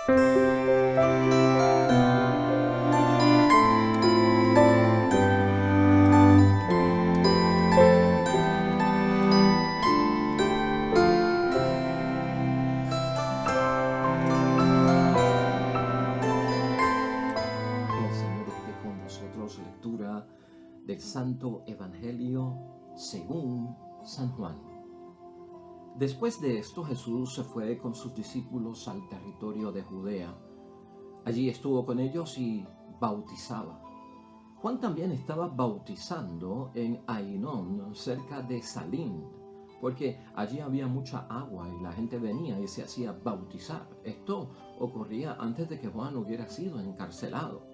El Señor esté con vosotros. Lectura del Santo Evangelio según San Juan. Después de esto, Jesús se fue con sus discípulos al territorio de Judea. Allí estuvo con ellos y bautizaba. Juan también estaba bautizando en Ainón, cerca de Salim, porque allí había mucha agua y la gente venía y se hacía bautizar. Esto ocurría antes de que Juan hubiera sido encarcelado.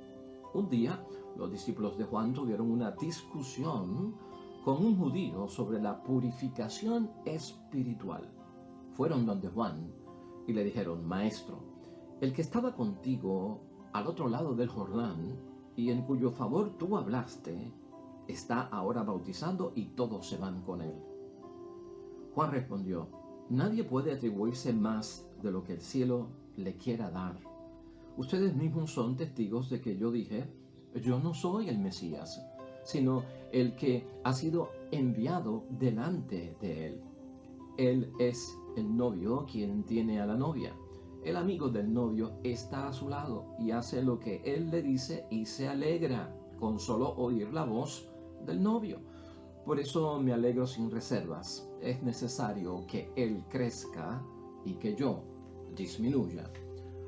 Un día, los discípulos de Juan tuvieron una discusión con un judío sobre la purificación espiritual. Fueron donde Juan y le dijeron: Maestro, el que estaba contigo al otro lado del Jordán y en cuyo favor tú hablaste, está ahora bautizando y todos se van con él. Juan respondió: Nadie puede atribuirse más de lo que el cielo le quiera dar. Ustedes mismos son testigos de que yo dije: yo no soy el Mesías, sino el que ha sido enviado delante de él. Él es el novio quien tiene a la novia. El amigo del novio está a su lado y hace lo que él le dice y se alegra con solo oír la voz del novio. Por eso me alegro sin reservas. Es necesario que él crezca y que yo disminuya.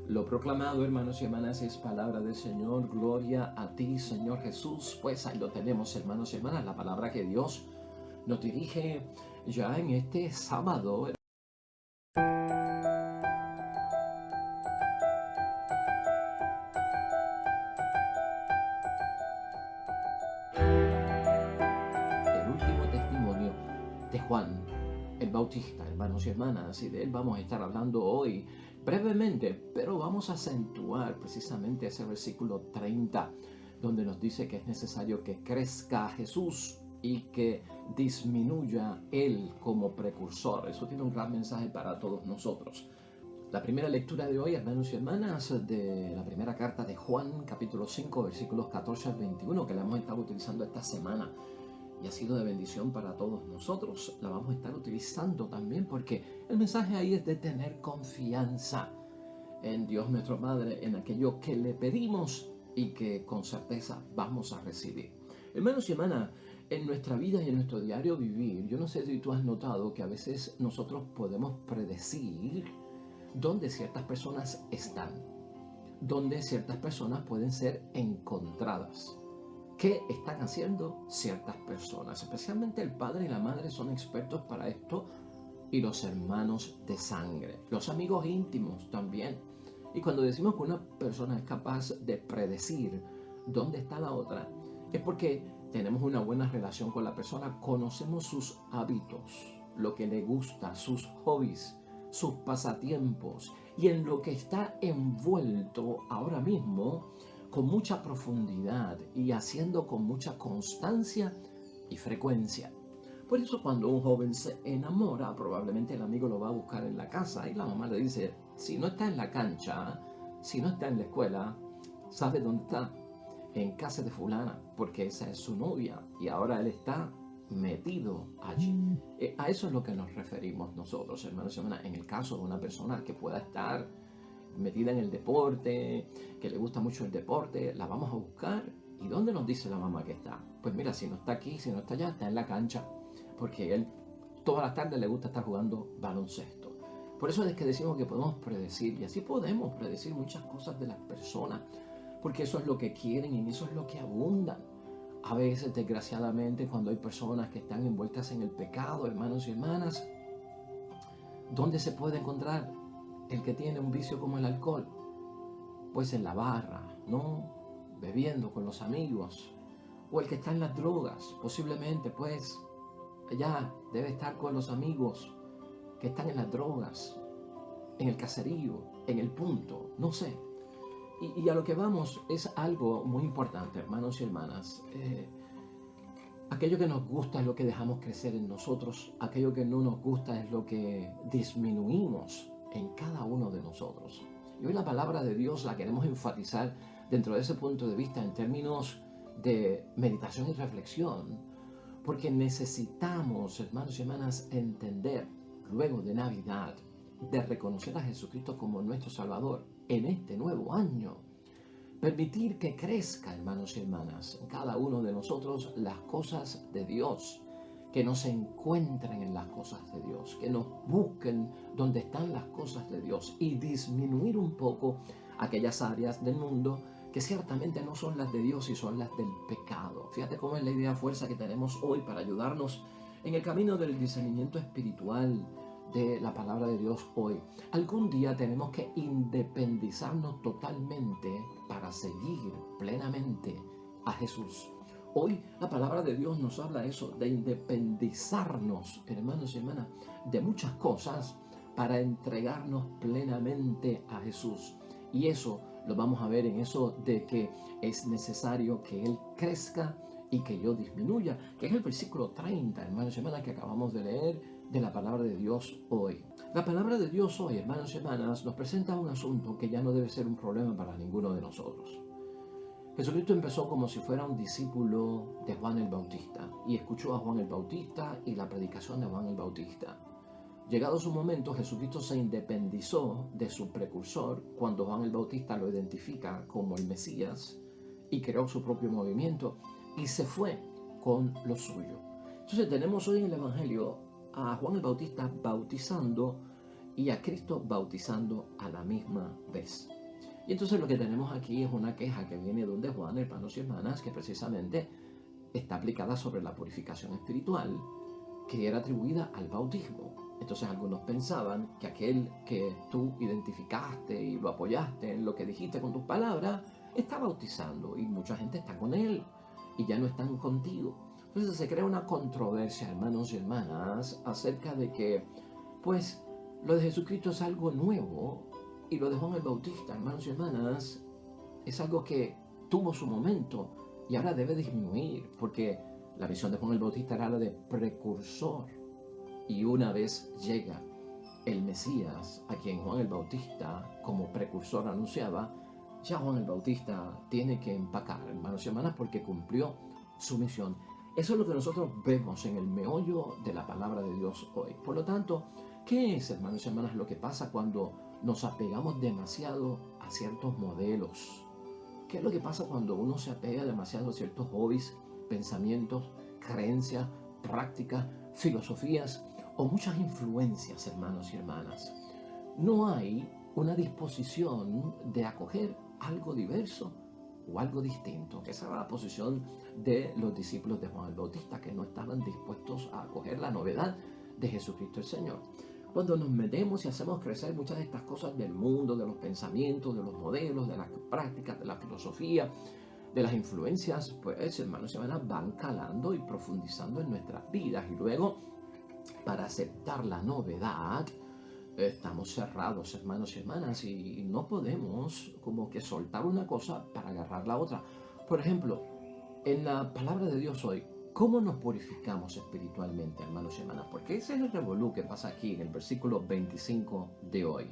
Lo proclamado, hermanos y hermanas, es palabra del Señor. Gloria a ti, Señor Jesús. Pues ahí lo tenemos, hermanos y hermanas, la palabra que Dios nos dirige ya en este sábado. El último testimonio de Juan el Bautista, hermanos y hermanas, y de él vamos a estar hablando hoy brevemente, pero vamos a acentuar precisamente ese versículo 30, donde nos dice que es necesario que crezca Jesús y que disminuya él como precursor. Eso tiene un gran mensaje para todos nosotros. La primera lectura de hoy, hermanos y hermanas, de la primera carta de Juan, capítulo 5, versículos 14 al 21, que la hemos estado utilizando esta semana y ha sido de bendición para todos nosotros. La vamos a estar utilizando también porque el mensaje ahí es de tener confianza en Dios nuestro Padre, en aquello que le pedimos y que con certeza vamos a recibir. Hermanos y hermanas, en nuestra vida y en nuestro diario vivir, yo no sé si tú has notado que a veces nosotros podemos predecir dónde ciertas personas están, dónde ciertas personas pueden ser encontradas. ¿Qué están haciendo ciertas personas? Especialmente el padre y la madre son expertos para esto, y los hermanos de sangre, los amigos íntimos también. Y cuando decimos que una persona es capaz de predecir dónde está la otra, es porque tenemos una buena relación con la persona, conocemos sus hábitos, lo que le gusta, sus hobbies, sus pasatiempos y en lo que está envuelto ahora mismo con mucha profundidad y haciendo con mucha constancia y frecuencia. Por eso cuando un joven se enamora, probablemente el amigo lo va a buscar en la casa y la mamá le dice: si no está en la cancha, si no está en la escuela, ¿sabe dónde está? En casa de fulana, porque esa es su novia y ahora él está metido allí. A eso es lo que nos referimos nosotros, hermanos y hermanas, en el caso de una persona que pueda estar metida en el deporte, que le gusta mucho el deporte, la vamos a buscar. ¿Y dónde nos dice la mamá que está? Pues mira, si no está aquí, si no está allá, está en la cancha, porque él todas las tardes le gusta estar jugando baloncesto. Por eso es que decimos que podemos predecir, y así podemos predecir muchas cosas de las personas, porque eso es lo que quieren y en eso es lo que abundan. A veces, desgraciadamente, cuando hay personas que están envueltas en el pecado, hermanos y hermanas, ¿dónde se puede encontrar el que tiene un vicio como el alcohol? Pues en la barra, ¿no? Bebiendo con los amigos. O el que está en las drogas, posiblemente, pues, allá debe estar con los amigos que están en las drogas, en el caserío, en el punto, no sé. Y a lo que vamos es algo muy importante, hermanos y hermanas. Aquello que nos gusta es lo que dejamos crecer en nosotros. Aquello que no nos gusta es lo que disminuimos en cada uno de nosotros. Y hoy la palabra de Dios la queremos enfatizar dentro de ese punto de vista en términos de meditación y reflexión, porque necesitamos, hermanos y hermanas, entender luego de Navidad, de reconocer a Jesucristo como nuestro Salvador en este nuevo año. Permitir que crezca, hermanos y hermanas, en cada uno de nosotros las cosas de Dios, que nos encuentren en las cosas de Dios, que nos busquen donde están las cosas de Dios y disminuir un poco aquellas áreas del mundo que ciertamente no son las de Dios y son las del pecado. Fíjate cómo es la idea fuerza que tenemos hoy para ayudarnos en el camino del discernimiento espiritual de la palabra de Dios hoy. Algún día tenemos que independizarnos totalmente para seguir plenamente a Jesús. Hoy la palabra de Dios nos habla eso, de independizarnos, hermanos y hermanas, de muchas cosas para entregarnos plenamente a Jesús. Y eso lo vamos a ver en eso de que es necesario que Él crezca y que yo disminuya, que es el versículo 30, hermanos y hermanas, que acabamos de leer de la palabra de Dios hoy. La palabra de Dios hoy, hermanos y hermanas, nos presenta un asunto que ya no debe ser un problema para ninguno de nosotros. Jesucristo empezó como si fuera un discípulo de Juan el Bautista y escuchó a Juan el Bautista y la predicación de Juan el Bautista. Llegado su momento, Jesucristo se independizó de su precursor cuando Juan el Bautista lo identifica como el Mesías y creó su propio movimiento y se fue con lo suyo. Entonces tenemos hoy en el Evangelio a Juan el Bautista bautizando y a Cristo bautizando a la misma vez. Y entonces lo que tenemos aquí es una queja que viene de Juan, hermanos y hermanas, que precisamente está aplicada sobre la purificación espiritual que era atribuida al bautismo. Entonces algunos pensaban que aquel que tú identificaste y lo apoyaste en lo que dijiste con tus palabras, está bautizando y mucha gente está con él y ya no están contigo. Entonces se crea una controversia, hermanos y hermanas, acerca de que, pues, lo de Jesucristo es algo nuevo y lo de Juan el Bautista, hermanos y hermanas, es algo que tuvo su momento y ahora debe disminuir, porque la visión de Juan el Bautista era la de precursor. Y una vez llega el Mesías, a quien Juan el Bautista como precursor anunciaba, ya Juan el Bautista tiene que empacar, hermanos y hermanas, porque cumplió su misión. Eso es lo que nosotros vemos en el meollo de la palabra de Dios hoy. Por lo tanto, ¿qué es, hermanos y hermanas, lo que pasa cuando nos apegamos demasiado a ciertos modelos? ¿Qué es lo que pasa cuando uno se apega demasiado a ciertos hobbies, pensamientos, creencias, prácticas, filosofías o muchas influencias, hermanos y hermanas? No hay una disposición de acoger algo diverso o algo distinto, que esa era la posición de los discípulos de Juan el Bautista, que no estaban dispuestos a acoger la novedad de Jesucristo el Señor. Cuando nos metemos y hacemos crecer muchas de estas cosas del mundo, de los pensamientos, de los modelos, de las prácticas, de la filosofía, de las influencias, pues, hermanos y hermanas, van calando y profundizando en nuestras vidas. Y luego, para aceptar la novedad, estamos cerrados, hermanos y hermanas, y no podemos como que soltar una cosa para agarrar la otra. Por ejemplo, en la palabra de Dios hoy, ¿cómo nos purificamos espiritualmente, hermanos y hermanas? Porque ese es el revolú que pasa aquí en el versículo 25 de hoy.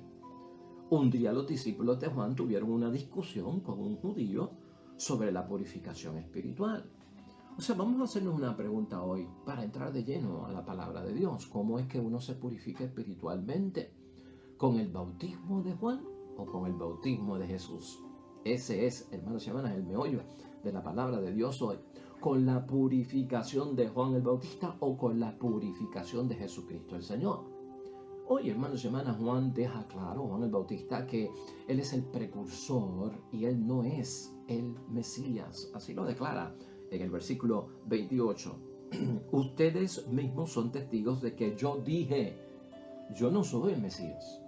Un día los discípulos de Juan tuvieron una discusión con un judío sobre la purificación espiritual. O sea, vamos a hacernos una pregunta hoy para entrar de lleno a la palabra de Dios. ¿Cómo es que uno se purifica espiritualmente? ¿Con el bautismo de Juan o con el bautismo de Jesús? Ese es, hermanos y hermanas, el meollo de la palabra de Dios hoy. ¿Con la purificación de Juan el Bautista o con la purificación de Jesucristo el Señor? Hoy, hermanos y hermanas, Juan deja claro, Juan el Bautista, que él es el precursor y él no es el Mesías. Así lo declara en el versículo 28. Ustedes mismos son testigos de que yo dije, yo no soy el Mesías,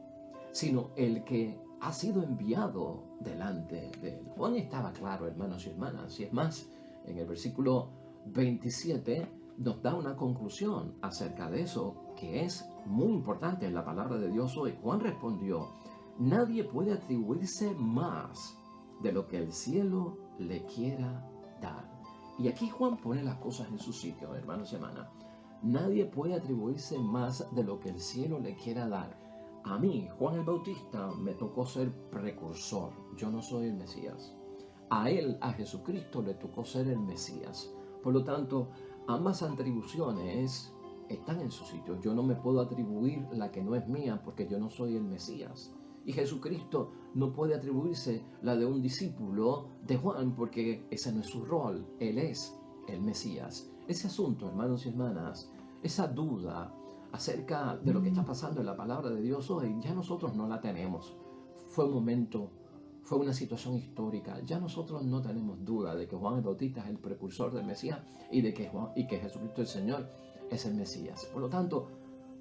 sino el que ha sido enviado delante de él. Juan estaba claro, hermanos y hermanas, y es más, en el versículo 27 nos da una conclusión acerca de eso, que es muy importante en la palabra de Dios hoy. Juan respondió, nadie puede atribuirse más de lo que el cielo le quiera dar. Y aquí Juan pone las cosas en su sitio, hermanos y hermanas. Nadie puede atribuirse más de lo que el cielo le quiera dar. A mí, Juan el Bautista, me tocó ser precursor. Yo no soy el Mesías. A él, a Jesucristo, le tocó ser el Mesías. Por lo tanto, ambas atribuciones están en su sitio. Yo no me puedo atribuir la que no es mía porque yo no soy el Mesías. Y Jesucristo no puede atribuirse la de un discípulo de Juan porque ese no es su rol. Él es el Mesías. Ese asunto, hermanos y hermanas, esa duda acerca de lo que está pasando en la palabra de Dios hoy, ya nosotros no la tenemos. Fue un momento, fue una situación histórica. Ya nosotros no tenemos duda de que Juan el Bautista es el precursor del Mesías y de que Jesucristo el Señor es el Mesías. Por lo tanto,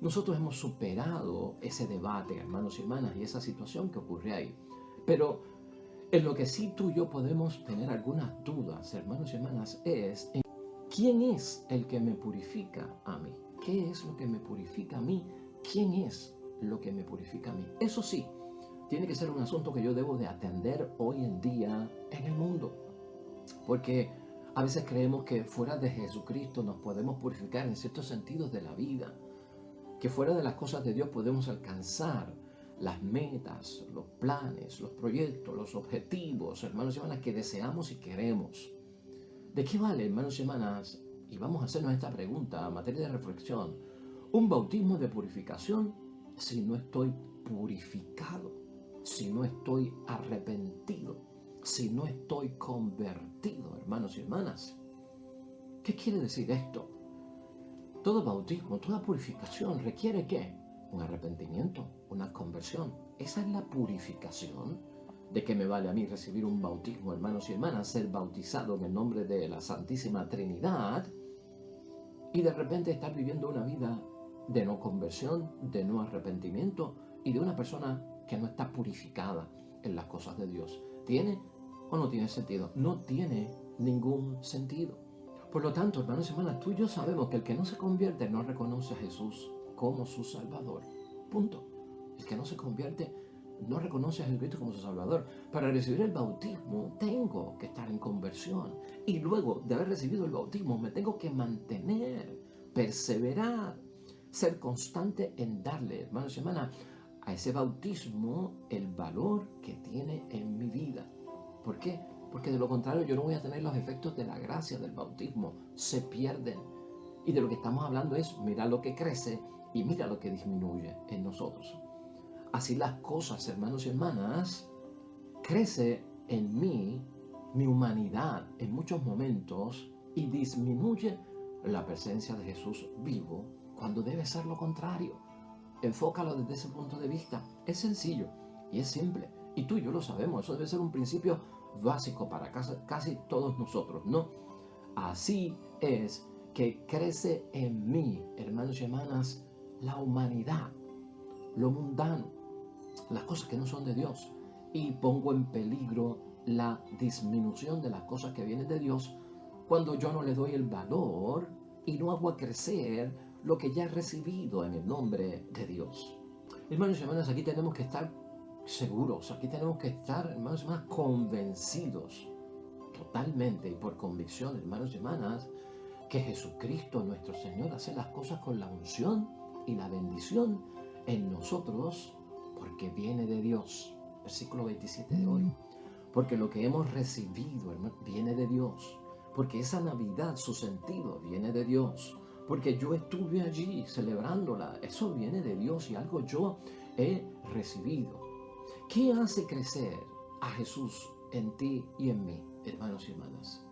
nosotros hemos superado ese debate, hermanos y hermanas, y esa situación que ocurre ahí. Pero en lo que sí tú y yo podemos tener algunas dudas, hermanos y hermanas, es en quién es el que me purifica a mí. ¿Qué es lo que me purifica a mí? ¿Quién es lo que me purifica a mí? Eso sí, tiene que ser un asunto que yo debo de atender hoy en día en el mundo. Porque a veces creemos que fuera de Jesucristo nos podemos purificar en ciertos sentidos de la vida. Que fuera de las cosas de Dios podemos alcanzar las metas, los planes, los proyectos, los objetivos, hermanos y hermanas, que deseamos y queremos. ¿De qué vale, hermanos y hermanas? Y vamos a hacernos esta pregunta a materia de reflexión. Un bautismo de purificación si no estoy purificado, si no estoy arrepentido, si no estoy convertido, hermanos y hermanas. ¿Qué quiere decir esto? Todo bautismo, toda purificación requiere ¿qué? Un arrepentimiento, una conversión. Esa es la purificación. ¿De qué me vale a mí recibir un bautismo, hermanos y hermanas, ser bautizado en el nombre de la Santísima Trinidad y de repente estar viviendo una vida de no conversión, de no arrepentimiento y de una persona que no está purificada en las cosas de Dios? ¿Tiene o no tiene sentido? No tiene ningún sentido. Por lo tanto, hermanos y hermanas, tú y yo sabemos que el que no se convierte no reconoce a Jesús como su Salvador. Punto. El que no se convierte no reconoce a Jesucristo como su Salvador. Para recibir el bautismo tengo que estar en conversión. Y luego de haber recibido el bautismo me tengo que mantener, perseverar, ser constante en darle, hermanos y hermanas, a ese bautismo el valor que tiene en mi vida. ¿Por qué? Porque de lo contrario yo no voy a tener los efectos de la gracia del bautismo. Se pierden. Y de lo que estamos hablando es, mira lo que crece y mira lo que disminuye en nosotros. Así las cosas, hermanos y hermanas, crece en mí mi humanidad en muchos momentos y disminuye la presencia de Jesús vivo cuando debe ser lo contrario. Enfócalo desde ese punto de vista. Es sencillo y es simple. Y tú y yo lo sabemos. Eso debe ser un principio básico para casi todos nosotros, ¿no? Así es que crece en mí, hermanos y hermanas, la humanidad, lo mundano, las cosas que no son de Dios, y pongo en peligro la disminución de las cosas que vienen de Dios cuando yo no le doy el valor y no hago crecer lo que ya he recibido en el nombre de Dios. Hermanos y hermanas, aquí tenemos que estar seguros, aquí tenemos que estar, hermanos y hermanas, convencidos totalmente y por convicción, hermanos y hermanas, que Jesucristo nuestro Señor hace las cosas con la unción y la bendición en nosotros porque viene de Dios. Versículo 27 de hoy. Porque lo que hemos recibido, hermano, viene de Dios. Porque esa Navidad, su sentido, viene de Dios. Porque yo estuve allí celebrándola. Eso viene de Dios y algo yo he recibido. ¿Qué hace crecer a Jesús en ti y en mí, hermanos y hermanas?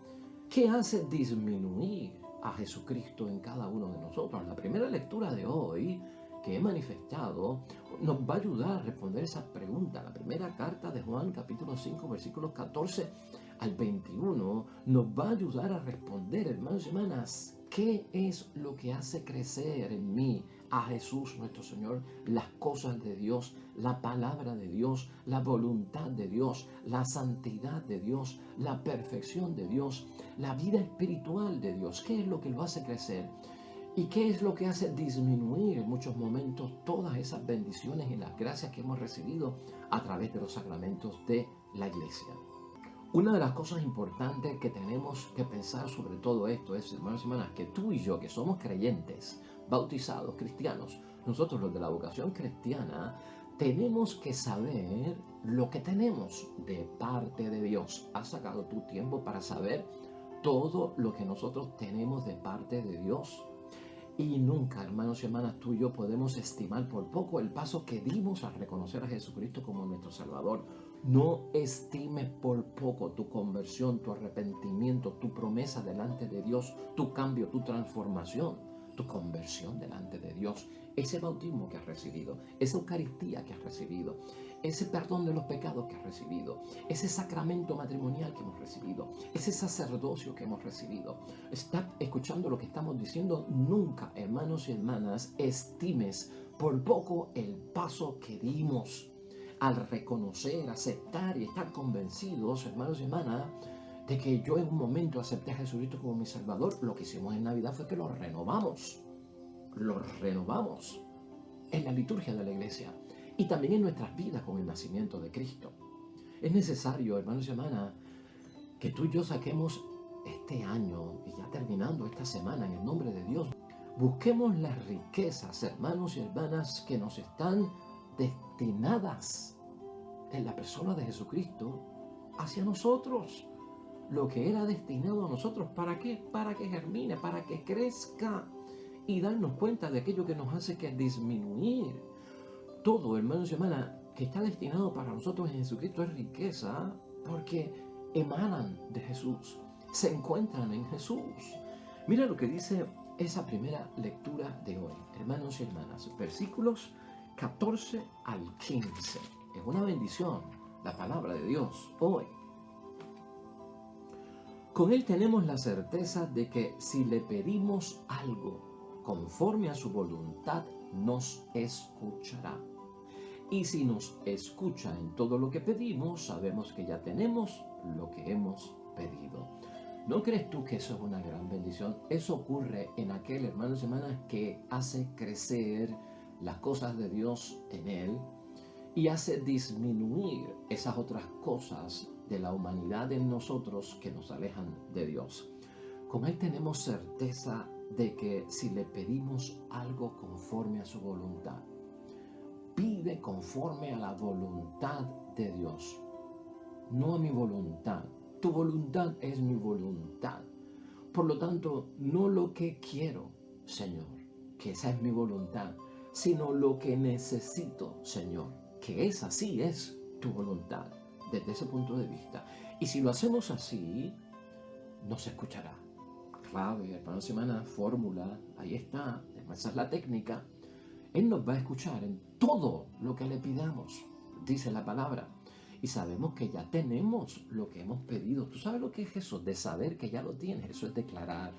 ¿Qué hace disminuir a Jesucristo en cada uno de nosotros? La primera lectura de hoy que he manifestado nos va a ayudar a responder esa pregunta. La primera carta de Juan, capítulo 5, versículos 14 al 21, nos va a ayudar a responder, hermanos y hermanas, ¿qué es lo que hace crecer en mí a Jesús nuestro Señor? Las cosas de Dios, la palabra de Dios, la voluntad de Dios, la santidad de Dios, la perfección de Dios, la vida espiritual de Dios. ¿Qué es lo que lo hace crecer? ¿Y qué es lo que hace disminuir en muchos momentos todas esas bendiciones y las gracias que hemos recibido a través de los sacramentos de la Iglesia? Una de las cosas importantes que tenemos que pensar sobre todo esto es, hermanos y hermanas, que tú y yo, que somos creyentes, bautizados, cristianos, nosotros los de la vocación cristiana, tenemos que saber lo que tenemos de parte de Dios. ¿Has sacado tu tiempo para saber todo lo que nosotros tenemos de parte de Dios? Y nunca, hermanos y hermanas, tú y yo podemos estimar por poco el paso que dimos al reconocer a Jesucristo como nuestro Salvador. No estimes por poco tu conversión, tu arrepentimiento, tu promesa delante de Dios, tu cambio, tu transformación, tu conversión delante de Dios. Ese bautismo que has recibido, esa Eucaristía que has recibido, ese perdón de los pecados que has recibido, ese sacramento matrimonial que hemos recibido, ese sacerdocio que hemos recibido. ¿Está escuchando lo que estamos diciendo? Nunca, hermanos y hermanas, estimes por poco el paso que dimos al reconocer, aceptar y estar convencidos, hermanos y hermanas, de que yo en un momento acepté a Jesucristo como mi Salvador. Lo que hicimos en Navidad fue que lo renovamos en la liturgia de la iglesia y también en nuestras vidas con el nacimiento de Cristo. Es necesario, hermanos y hermanas, que tú y yo saquemos este año y ya terminando esta semana en el nombre de Dios, busquemos las riquezas, hermanos y hermanas, que nos están destinadas en la persona de Jesucristo hacia nosotros. Lo que era destinado a nosotros, ¿para qué? Para que germine, para que crezca y darnos cuenta de aquello que nos hace que disminuir. Todo, hermanos y hermanas, que está destinado para nosotros en Jesucristo es riqueza porque emanan de Jesús, se encuentran en Jesús. Mira lo que dice esa primera lectura de hoy, hermanos y hermanas, versículos 14 al 15. Es una bendición la palabra de Dios hoy. Con Él tenemos la certeza de que si le pedimos algo conforme a su voluntad, nos escuchará. Y si nos escucha en todo lo que pedimos, sabemos que ya tenemos lo que hemos pedido. ¿No crees tú que eso es una gran bendición? Eso ocurre en aquel, hermanos y hermanas, que hace crecer las cosas de Dios en él y hace disminuir esas otras cosas de la humanidad en nosotros que nos alejan de Dios. Con Él tenemos certeza de que si le pedimos algo conforme a su voluntad, pide conforme a la voluntad de Dios, no a mi voluntad. Tu voluntad es mi voluntad. Por lo tanto, no lo que quiero, Señor, que esa es mi voluntad, sino lo que necesito, Señor, que esa sí es tu voluntad, desde ese punto de vista. Y si lo hacemos así, nos escuchará. Clave, hermanos y hermanas, fórmula, ahí está, esa es la técnica. Él nos va a escuchar en todo lo que le pidamos, dice la palabra. Y sabemos que ya tenemos lo que hemos pedido. ¿Tú sabes lo que es eso? De saber que ya lo tienes. Eso es declarar.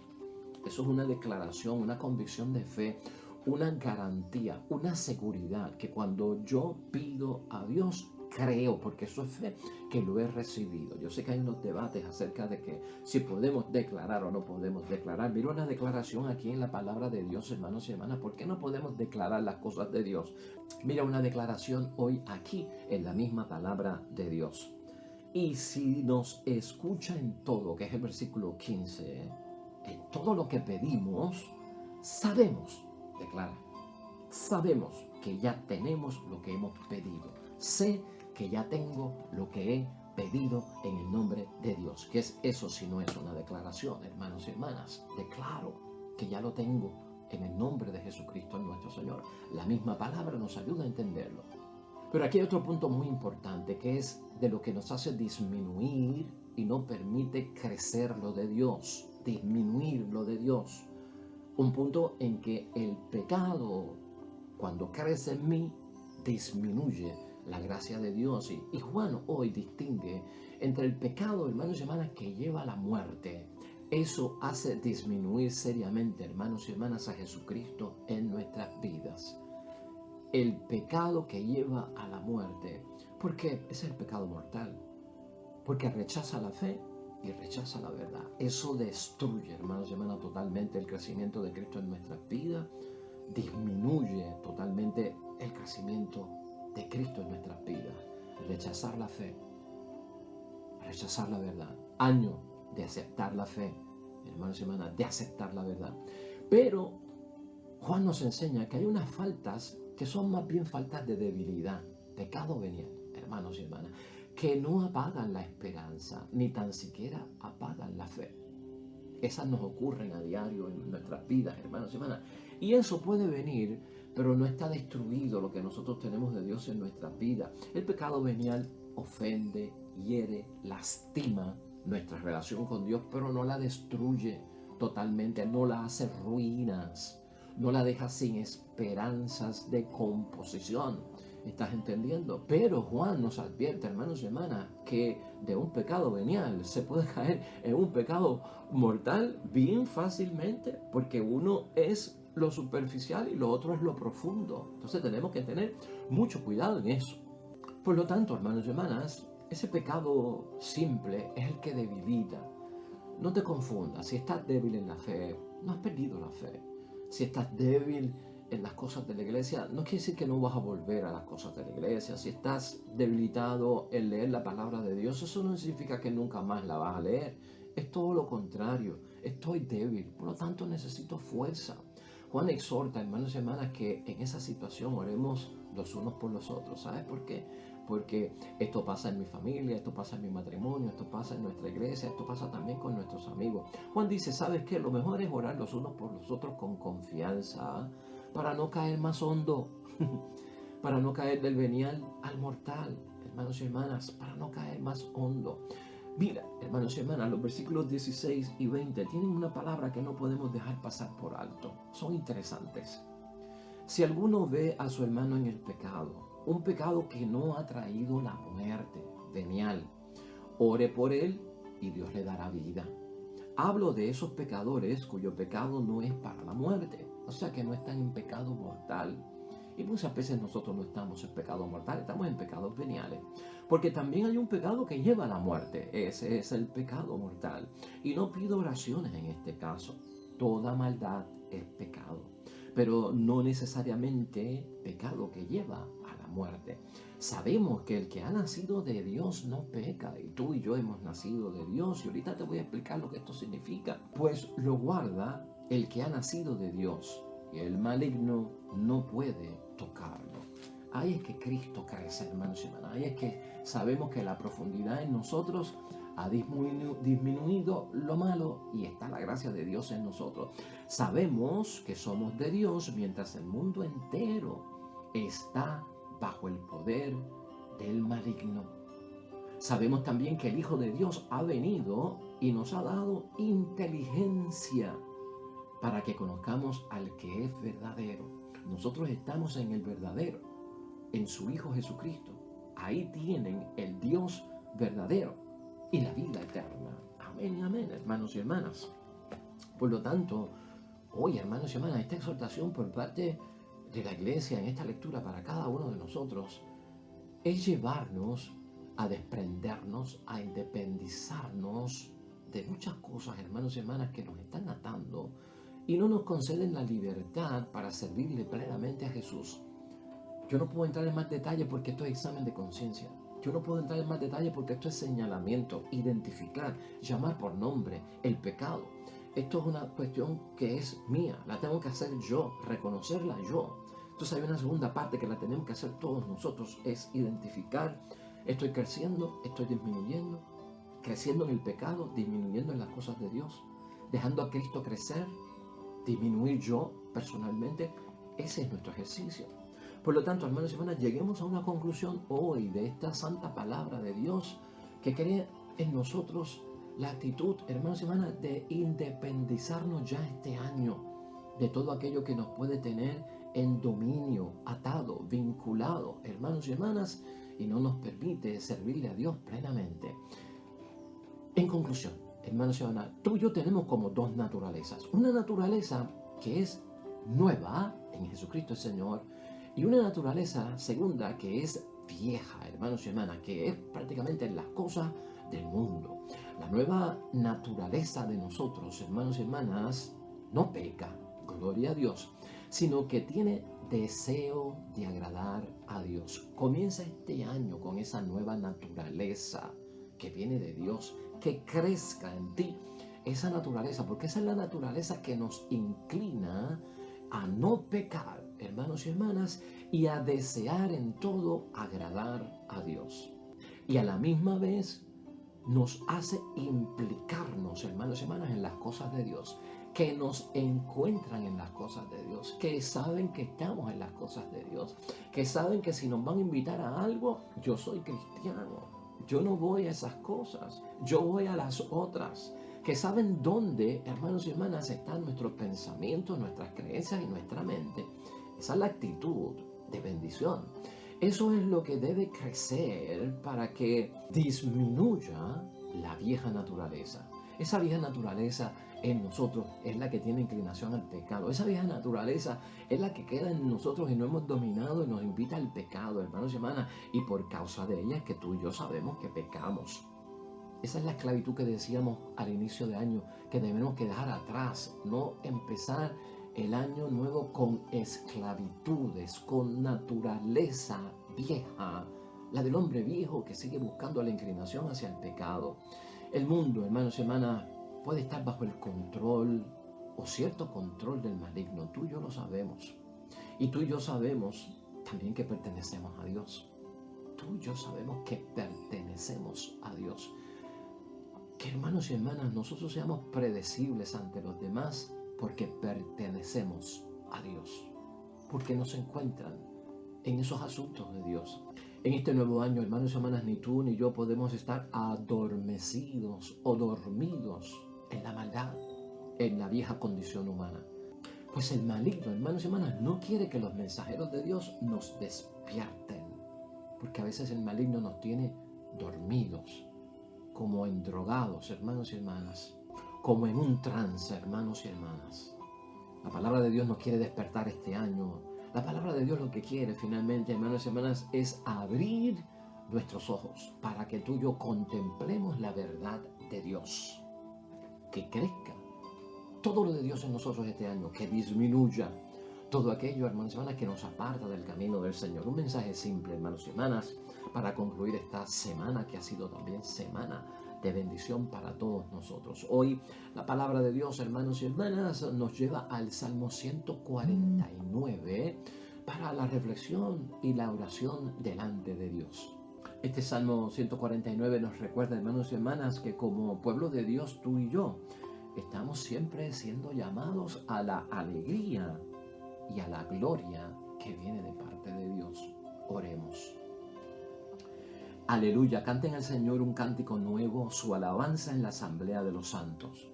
Eso es una declaración, una convicción de fe, una garantía, una seguridad que cuando yo pido a Dios, creo, porque eso es fe, que lo he recibido. Yo sé que hay unos debates acerca de que si podemos declarar o no podemos declarar. Mira una declaración aquí en la palabra de Dios, hermanos y hermanas. ¿Por qué no podemos declarar las cosas de Dios? Mira una declaración hoy aquí en la misma palabra de Dios. Y si nos escucha en todo, que es el versículo 15, en todo lo que pedimos, sabemos, declara, sabemos que ya tenemos lo que hemos pedido. Sé que ya tengo lo que he pedido en el nombre de Dios. ¿Qué es eso si no es una declaración, hermanos y hermanas? Declaro que ya lo tengo en el nombre de Jesucristo nuestro Señor. La misma palabra nos ayuda a entenderlo. Pero aquí hay otro punto muy importante, que es de lo que nos hace disminuir y no permite crecer lo de Dios. Disminuir lo de Dios. Un punto en que el pecado, cuando crece en mí, disminuye la gracia de Dios. Y Juan hoy distingue entre el pecado, hermanos y hermanas, que lleva a la muerte. Eso hace disminuir seriamente, hermanos y hermanas, a Jesucristo en nuestras vidas. El pecado que lleva a la muerte. Porque es el pecado mortal. Porque rechaza la fe y rechaza la verdad. Eso destruye, hermanos y hermanas, totalmente el crecimiento de Cristo en nuestras vidas. Disminuye totalmente el crecimiento de Cristo en nuestras vidas. Rechazar la fe, rechazar la verdad. Año de aceptar la fe, hermanos y hermanas, de aceptar la verdad. Pero Juan nos enseña que hay unas faltas que son más bien faltas de debilidad, pecado venial, hermanos y hermanas, que no apagan la esperanza, ni tan siquiera apagan la fe. Esas nos ocurren a diario en nuestras vidas, hermanos y hermanas. Y eso puede venir, pero no está destruido lo que nosotros tenemos de Dios en nuestras vidas. El pecado venial ofende, hiere, lastima nuestra relación con Dios, pero no la destruye totalmente, no la hace ruinas, no la deja sin esperanzas de composición. ¿Estás entendiendo? Pero Juan nos advierte, hermanos y hermanas, que de un pecado venial se puede caer en un pecado mortal bien fácilmente, porque uno es lo superficial y lo otro es lo profundo. Entonces tenemos que tener mucho cuidado en eso. Por lo tanto, hermanos y hermanas, ese pecado simple es el que debilita. No te confundas, si estás débil en la fe, no has perdido la fe. Si estás débil en las cosas de la iglesia, no quiere decir que no vas a volver a las cosas de la iglesia. Si estás debilitado en leer la palabra de Dios, eso no significa que nunca más la vas a leer. Es todo lo contrario. Estoy débil, por lo tanto necesito fuerza. Juan exhorta, hermanos y hermanas, que en esa situación oremos los unos por los otros. ¿Sabes por qué? Porque esto pasa en mi familia, esto pasa en mi matrimonio, esto pasa en nuestra iglesia, esto pasa también con nuestros amigos. Juan dice, ¿sabes qué? Lo mejor es orar los unos por los otros con confianza, para no caer más hondo, para no caer del venial al mortal, hermanos y hermanas, para no caer más hondo. Mira, hermanos y hermanas, los versículos 16 y 20 tienen una palabra que no podemos dejar pasar por alto. Son interesantes. Si alguno ve a su hermano en el pecado, un pecado que no ha traído la muerte venial, ore por él y Dios le dará vida. Hablo de esos pecadores cuyo pecado no es para la muerte, o sea que no están en pecado mortal. Y muchas veces nosotros no estamos en pecado mortal, estamos en pecados veniales. Porque también hay un pecado que lleva a la muerte, ese es el pecado mortal. Y no pido oraciones en este caso, toda maldad es pecado, pero no necesariamente pecado que lleva a la muerte. Sabemos que el que ha nacido de Dios no peca, y tú y yo hemos nacido de Dios, y ahorita te voy a explicar lo que esto significa. Pues lo guarda el que ha nacido de Dios, y el maligno no puede tocarlo. Ahí es que Cristo crece, hermanos y hermanas. Ahí es que sabemos que la profundidad en nosotros ha disminuido lo malo y está la gracia de Dios en nosotros. Sabemos que somos de Dios mientras el mundo entero está bajo el poder del maligno. Sabemos también que el Hijo de Dios ha venido y nos ha dado inteligencia para que conozcamos al que es verdadero. Nosotros estamos en el verdadero, en su Hijo Jesucristo. Ahí tienen el Dios verdadero y la vida eterna. Amén, amén, hermanos y hermanas. Por lo tanto, hoy, hermanos y hermanas, esta exhortación por parte de la iglesia en esta lectura para cada uno de nosotros es llevarnos a desprendernos, a independizarnos de muchas cosas, hermanos y hermanas, que nos están atando y no nos conceden la libertad para servirle plenamente a Jesús. Yo no puedo entrar en más detalle porque esto es examen de conciencia. Yo no puedo entrar en más detalle porque esto es señalamiento, identificar, llamar por nombre el pecado. Esto es una cuestión que es mía, la tengo que hacer yo, reconocerla yo. Entonces hay una segunda parte que la tenemos que hacer todos nosotros, es identificar, estoy creciendo, estoy disminuyendo, creciendo en el pecado, disminuyendo en las cosas de Dios, dejando a Cristo crecer, disminuir yo personalmente. Ese es nuestro ejercicio. Por lo tanto, hermanos y hermanas, lleguemos a una conclusión hoy de esta santa palabra de Dios que crea en nosotros la actitud, hermanos y hermanas, de independizarnos ya este año de todo aquello que nos puede tener en dominio, atado, vinculado, hermanos y hermanas, y no nos permite servirle a Dios plenamente. En conclusión, hermanos y hermanas, tú y yo tenemos como dos naturalezas. Una naturaleza que es nueva en Jesucristo el Señor, y una naturaleza segunda que es vieja, hermanos y hermanas, que es prácticamente las cosas del mundo. La nueva naturaleza de nosotros, hermanos y hermanas, no peca, gloria a Dios, sino que tiene deseo de agradar a Dios. Comienza este año con esa nueva naturaleza que viene de Dios, que crezca en ti esa naturaleza, porque esa es la naturaleza que nos inclina a no pecar, hermanos y hermanas, y a desear en todo agradar a Dios. Y a la misma vez nos hace implicarnos, hermanos y hermanas, en las cosas de Dios, que nos encuentran en las cosas de Dios, que saben que estamos en las cosas de Dios, que saben que si nos van a invitar a algo, yo soy cristiano, yo no voy a esas cosas, yo voy a las otras, que saben dónde, hermanos y hermanas, están nuestros pensamientos, nuestras creencias y nuestra mente. Esa es la actitud de bendición. Eso es lo que debe crecer para que disminuya la vieja naturaleza. Esa vieja naturaleza en nosotros es la que tiene inclinación al pecado. Esa vieja naturaleza es la que queda en nosotros y no hemos dominado y nos invita al pecado, hermanos y hermanas. Y por causa de ella es que tú y yo sabemos que pecamos. Esa es la esclavitud que decíamos al inicio de año, que debemos quedar atrás, no empezar el año nuevo con esclavitudes, con naturaleza vieja, la del hombre viejo que sigue buscando la inclinación hacia el pecado. El mundo, hermanos y hermanas, puede estar bajo el control o cierto control del maligno. Tú y yo lo sabemos. Y tú y yo sabemos también que pertenecemos a Dios. Tú y yo sabemos que pertenecemos a Dios. Que, hermanos y hermanas, nosotros seamos predecibles ante los demás porque pertenecemos a Dios. Porque nos encuentran en esos asuntos de Dios. En este nuevo año, hermanos y hermanas, ni tú ni yo podemos estar adormecidos o dormidos en la maldad, en la vieja condición humana. Pues el maligno, hermanos y hermanas, no quiere que los mensajeros de Dios nos despierten. Porque a veces el maligno nos tiene dormidos, como endrogados, hermanos y hermanas, como en un trance, hermanos y hermanas. La palabra de Dios nos quiere despertar este año. La palabra de Dios lo que quiere finalmente, hermanos y hermanas, es abrir nuestros ojos para que tú y yo contemplemos la verdad de Dios. Que crezca todo lo de Dios en nosotros este año, que disminuya todo aquello, hermanos y hermanas, que nos aparta del camino del Señor. Un mensaje simple, hermanos y hermanas, para concluir esta semana que ha sido también semana de bendición para todos nosotros. Hoy la palabra de Dios, hermanos y hermanas, nos lleva al Salmo 149 para la reflexión y la oración delante de Dios. Este Salmo 149 nos recuerda, hermanos y hermanas, que como pueblo de Dios, tú y yo, estamos siempre siendo llamados a la alegría y a la gloria que viene de parte de Dios. Oremos. Aleluya, canten al Señor un cántico nuevo, su alabanza en la asamblea de los santos.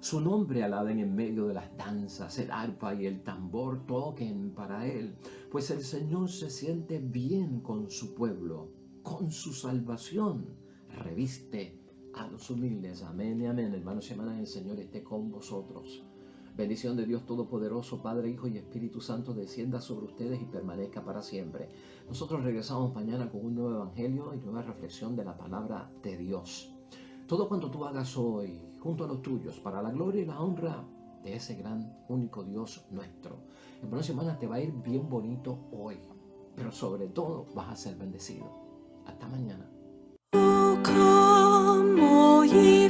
Su nombre alaben en medio de las danzas, el arpa y el tambor toquen para Él, pues el Señor se siente bien con su pueblo, con su salvación reviste a los humildes. Amén y amén. Hermanos y hermanas, el Señor esté con vosotros. Bendición de Dios Todopoderoso, Padre, Hijo y Espíritu Santo, descienda sobre ustedes y permanezca para siempre. Nosotros regresamos mañana con un nuevo evangelio y nueva reflexión de la palabra de Dios. Todo cuanto tú hagas hoy, junto a los tuyos, para la gloria y la honra de ese gran, único Dios nuestro. Hermanos y hermanas, te va a ir bien bonito hoy, pero sobre todo vas a ser bendecido. Hasta mañana. Oh, come, all ye